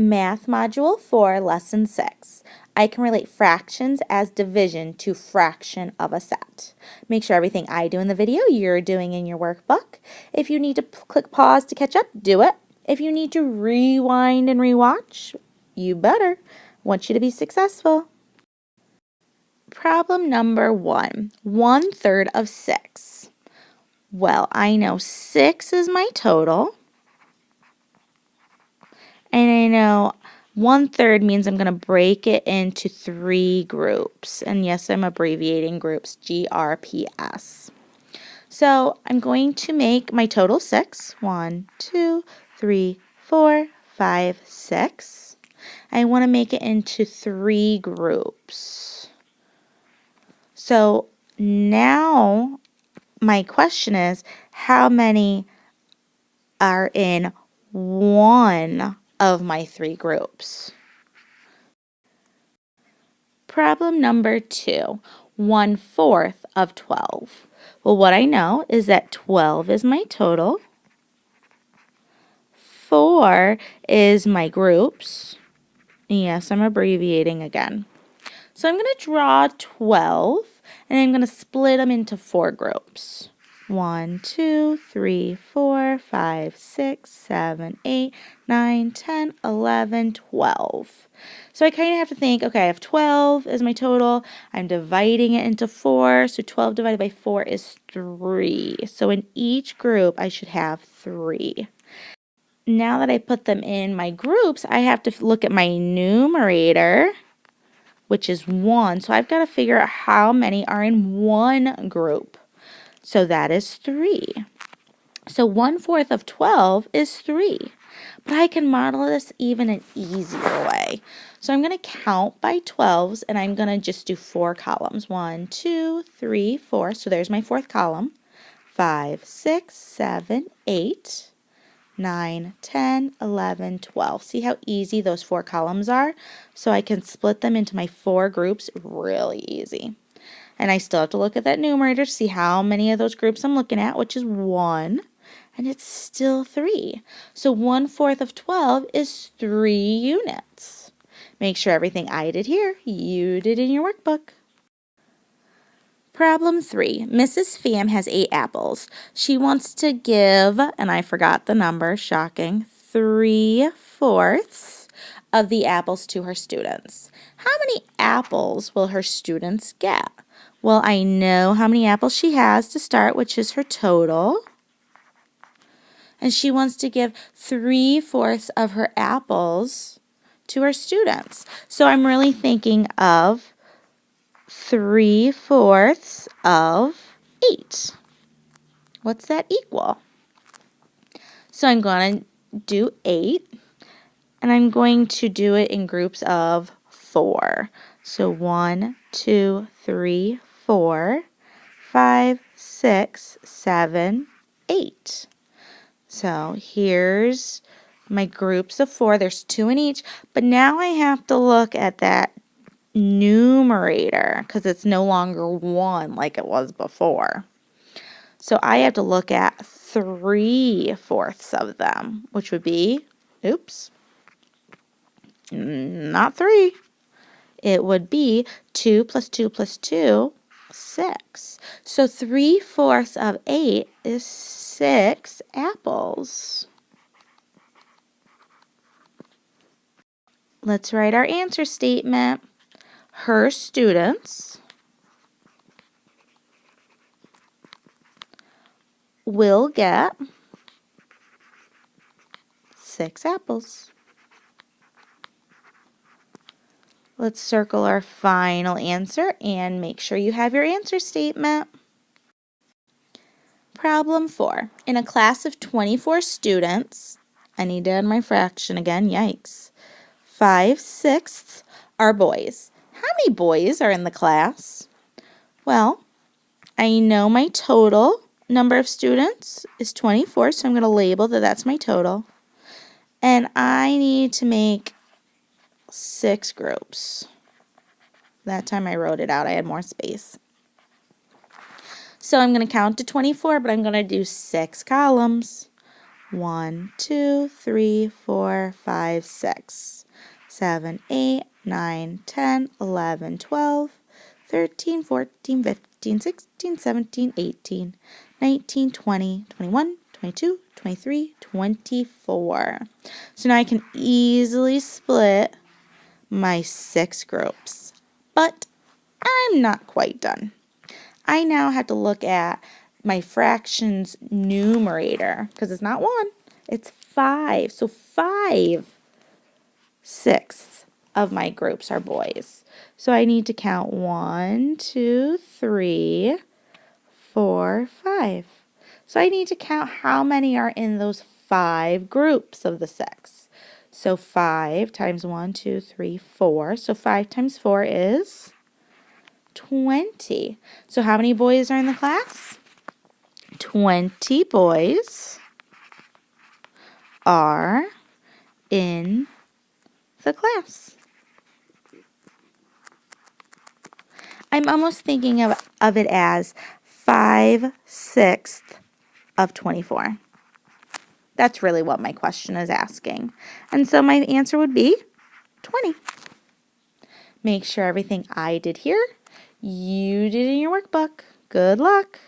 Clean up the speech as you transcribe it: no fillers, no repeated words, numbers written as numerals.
Math Module 4, Lesson 6. I can relate fractions as division to fraction of a set. Make sure everything I do in the video you're doing in your workbook. If you need to click pause to catch up, do it. If you need to rewind and rewatch, you better. I want you to be successful. Problem number 1, 1/3 of 6. Well, I know 6 is my total. And I know 1/3 means I'm going to break it into 3 groups. And yes, I'm abbreviating groups, GRPS. So I'm going to make my total 6. 1, 2, 3, 4, 5, 6. I want to make it into 3 groups. So now my question is, how many are in one of my 3 groups? Problem number 2, 1/4 of 12. Well, what I know is that 12 is my total, 4 is my groups, and yes, I'm abbreviating again. So I'm going to draw 12, and I'm going to split them into 4 groups. 1, 2, 3, 4, 5, 6, 7, 8, 9, 10, 11, 12. So I kind of have to think, okay, I have 12 as my total. I'm dividing it into 4. So 12 divided by 4 is 3. So in each group, I should have 3. Now that I put them in my groups, I have to look at my numerator, which is 1. So I've got to figure out how many are in one group. So that is 3. So 1/4 of 12 is 3. But I can model this even an easier way. So I'm going to count by 12s, and I'm going to just do 4 columns. 1, 2, 3, 4. So there's my 4th column. 5, 6, 7, 8, 9, 10, 11, 12. See how easy those 4 columns are? So I can split them into my 4 groups really easy. And I still have to look at that numerator to see how many of those groups I'm looking at, which is 1. And it's still 3. So 1/4 of 12 is 3 units. Make sure everything I did here, you did in your workbook. Problem 3. Mrs. Pham has 8 apples. She wants to give, and I forgot the number, shocking, 3/4 of the apples to her students. How many apples will her students get? Well, I know how many apples she has to start, which is her total. And she wants to give 3/4 of her apples to her students. So I'm really thinking of 3/4 of 8. What's that equal? So I'm going to do 8, and I'm going to do it in groups of 4. So 1, 2, 3, 4, 5, 6, 7, 8. So here's my groups of 4. There's 2 in each, but now I have to look at that numerator because it's no longer 1 like it was before. So I have to look at 3/4 of them, which would be, oops, not 3. It would be 2 plus 2 plus 2, 6. So 3/4 of 8 is 6 apples. Let's write our answer statement. Her students will get 6 apples. Let's circle our final answer and make sure you have your answer statement. Problem 4. In a class of 24 students, I need to add my fraction again, yikes. 5/6 are boys. How many boys are in the class? Well, I know my total number of students is 24, so I'm going to label that that's my total. And I need to make 6 groups. That time I wrote it out, I had more space. So I'm going to count to 24, but I'm going to do 6 columns. 1, 2, 3, 4, 5, 6, 7, 8, 9, 10, 11, 12, 13, 14, 15, 16, 17, 18, 19, 20, 21, 22, 23, 24. So now I can easily split my 6 groups. But I'm not quite done. I now have to look at my fractions numerator, because it's not 1, it's 5. So 5/6 of my groups are boys. So I need to count 1, 2, 3, 4, 5. So I need to count how many are in those 5 groups of the 6. So 5 times 1, 2, 3, 4. So 5 times 4 is 20. So how many boys are in the class? 20 boys are in the class. I'm almost thinking of it as 5/6 of 24. That's really what my question is asking. And so my answer would be 20. Make sure everything I did here, you did in your workbook. Good luck.